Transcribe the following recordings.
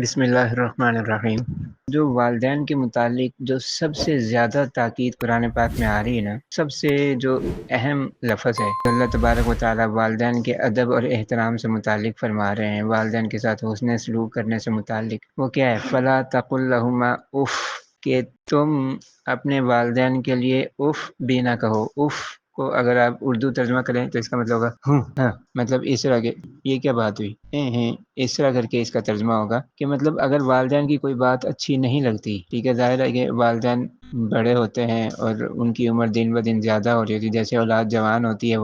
بسم اللہ الرحمن الرحیم۔ جو والدین کے متعلق جو سب سے زیادہ تاکید قرآن پاک میں آ رہی ہے نا، سب سے جو اہم لفظ ہے، اللہ تبارک و تعالیٰ والدین کے ادب اور احترام سے متعلق فرما رہے ہیں، والدین کے ساتھ حسن سلوک کرنے سے متعلق۔ وہ کیا ہے؟ فلا تقل لہما اف، کہ تم اپنے والدین کے لیے اف بھی نہ کہو۔ اف کو اگر آپ اردو ترجمہ کریں تو اس کا مطلب ہوگا ہاں، مطلب اس طرح کے یہ کیا بات ہوئی اس طرح کر کے اس کا ترجمہ ہوگا کہ مطلب اگر والدین کی کوئی بات اچھی نہیں لگتی، ٹھیک ہے، ظاہر ہے کہ والدین بڑے ہوتے ہیں اور ان کی عمر دن بہ دن زیادہ ہو رہی ہوتی ہے، جیسے اولاد جوان ہوتی ہے،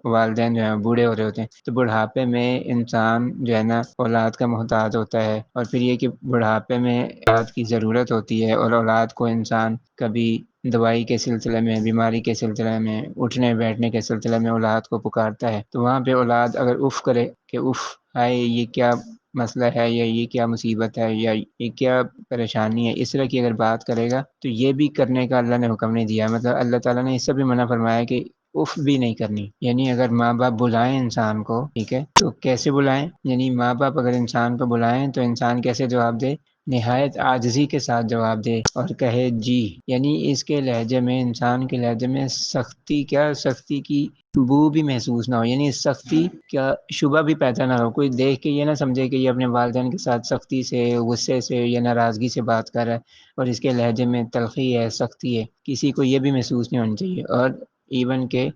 والدین جو ہیں بوڑھے ہو رہے ہوتے ہیں، تو بڑھاپے میں انسان جو ہے نا اولاد کا محتاج ہوتا ہے، اور پھر یہ کہ بڑھاپے میں اولاد کی ضرورت ہوتی ہے، اور اولاد کو انسان کبھی دوائی کے سلسلے میں، بیماری کے سلسلے میں، اٹھنے بیٹھنے کے سلسلے میں اولاد کو پکارتا ہے، تو وہاں پہ اولاد اگر اف کرے کہ اف ہائے یہ کیا مسئلہ ہے، یا یہ کیا مصیبت ہے، یا یہ کیا پریشانی ہے، اس طرح کی اگر بات کرے گا تو یہ بھی کرنے کا اللہ نے حکم نہیں دیا۔ مطلب اللہ تعالیٰ نے اس سے بھی منع فرمایا کہ اف بھی نہیں کرنی۔ یعنی اگر ماں باپ بلائیں انسان کو، ٹھیک ہے، تو کیسے بلائیں؟ یعنی ماں باپ اگر انسان کو بلائیں تو انسان کیسے جواب دے؟ نہایت عاجزی کے ساتھ جواب دے اور کہے جی۔ یعنی اس کے لہجے میں، انسان کے لہجے میں سختی کی بو بھی محسوس نہ ہو، یعنی سختی کا شبہ بھی پیدا نہ ہو، کوئی دیکھ کے یہ نہ سمجھے کہ یہ اپنے والدین کے ساتھ سختی سے، غصے سے یا ناراضگی سے بات کر رہا ہے اور اس کے لہجے میں تلخی ہے، سختی ہے، کسی کو یہ بھی محسوس نہیں ہونی چاہیے۔ اور ایون کہ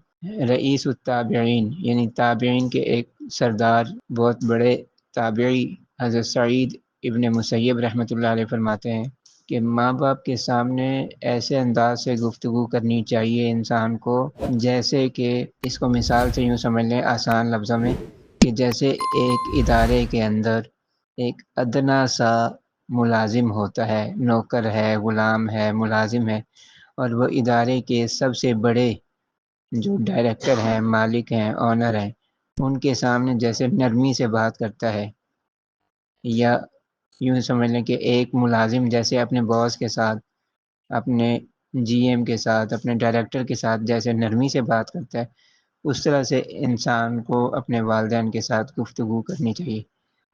رئیس التابعین، یعنی تابعین کے ایک سردار، بہت بڑے تابعی حضرت سعید ابن مسیب رحمۃ اللہ علیہ فرماتے ہیں کہ ماں باپ کے سامنے ایسے انداز سے گفتگو کرنی چاہیے انسان کو، جیسے کہ اس کو مثال سے یوں سمجھ لیں آسان لفظوں میں، کہ جیسے ایک ادارے کے اندر ایک ادنا سا ملازم ہوتا ہے، نوکر ہے، غلام ہے، ملازم ہے، اور وہ ادارے کے سب سے بڑے جو ڈائریکٹر ہیں، مالک ہیں، آنر ہیں، ان کے سامنے جیسے نرمی سے بات کرتا ہے، یا یوں سمجھ لیں کہ ایک ملازم جیسے اپنے باس کے ساتھ، اپنے جی ایم کے ساتھ، اپنے ڈائریکٹر کے ساتھ جیسے نرمی سے بات کرتا ہے، اس طرح سے انسان کو اپنے والدین کے ساتھ گفتگو کرنی چاہیے۔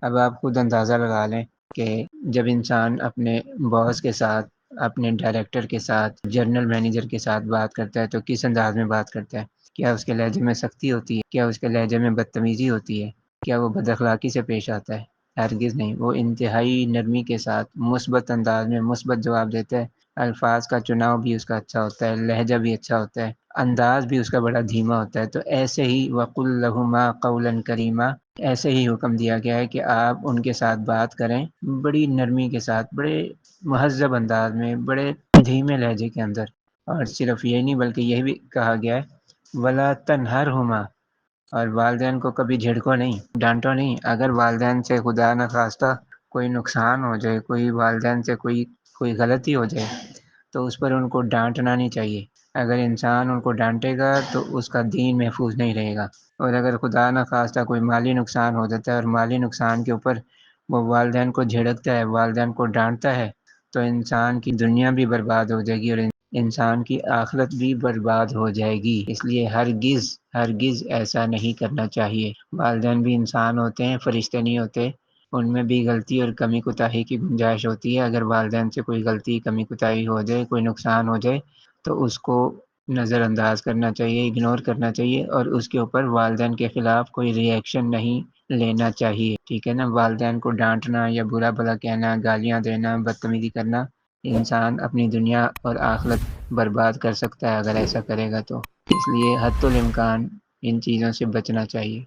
اب آپ خود اندازہ لگا لیں کہ جب انسان اپنے باس کے ساتھ، اپنے ڈائریکٹر کے ساتھ، جنرل مینیجر کے ساتھ بات کرتا ہے تو کس انداز میں بات کرتا ہے؟ کیا اس کے لہجے میں سختی ہوتی ہے؟ کیا اس کے لہجے میں بدتمیزی ہوتی ہے؟ کیا وہ بد اخلاقی سے پیش آتا ہے؟ ہرگز نہیں، وہ انتہائی نرمی کے ساتھ مثبت انداز میں مثبت جواب دیتا ہے، الفاظ کا چناؤ بھی اس کا اچھا ہوتا ہے، لہجہ بھی اچھا ہوتا ہے، انداز بھی اس کا بڑا دھیما ہوتا ہے۔ تو ایسے ہی وَقُلْ لَهُمَا قَوْلًا كَرِيمًا، ایسے ہی حکم دیا گیا ہے کہ آپ ان کے ساتھ بات کریں بڑی نرمی کے ساتھ، بڑے مہذب انداز میں، بڑے دھیمے لہجے کے اندر۔ اور صرف یہ نہیں بلکہ یہ بھی کہا گیا ہے وَلَا تَنْهَرْهُمَا، اور والدین کو کبھی جھڑکو نہیں، ڈانٹو نہیں۔ اگر والدین سے خدا نخواستہ کوئی نقصان ہو جائے، کوئی والدین سے کوئی غلطی ہو جائے تو اس پر ان کو ڈانٹنا نہیں چاہیے۔ اگر انسان ان کو ڈانٹے گا تو اس کا دین محفوظ نہیں رہے گا، اور اگر خدا نخواستہ کوئی مالی نقصان ہو جاتا ہے اور مالی نقصان کے اوپر وہ والدین کو جھڑکتا ہے، والدین کو ڈانٹتا ہے، تو انسان کی دنیا بھی برباد ہو جائے گی اور انسان کی آخرت بھی برباد ہو جائے گی۔ اس لیے ہرگز ایسا نہیں کرنا چاہیے۔ والدین بھی انسان ہوتے ہیں، فرشتے نہیں ہوتے، ان میں بھی غلطی اور کمی کوتاہی کی گنجائش ہوتی ہے۔ اگر والدین سے کوئی غلطی، کمی کوتاہی ہو جائے، کوئی نقصان ہو جائے تو اس کو نظر انداز کرنا چاہیے، اگنور کرنا چاہیے، اور اس کے اوپر والدین کے خلاف کوئی ری ایکشن نہیں لینا چاہیے، ٹھیک ہے نا۔ والدین کو ڈانٹنا یا برا بھلا کہنا، گالیاں دینا، بدتمیزی کرنا، انسان اپنی دنیا اور آخرت برباد کر سکتا ہے اگر ایسا کرے گا تو۔ اس لیے حتی الامکان ان چیزوں سے بچنا چاہیے۔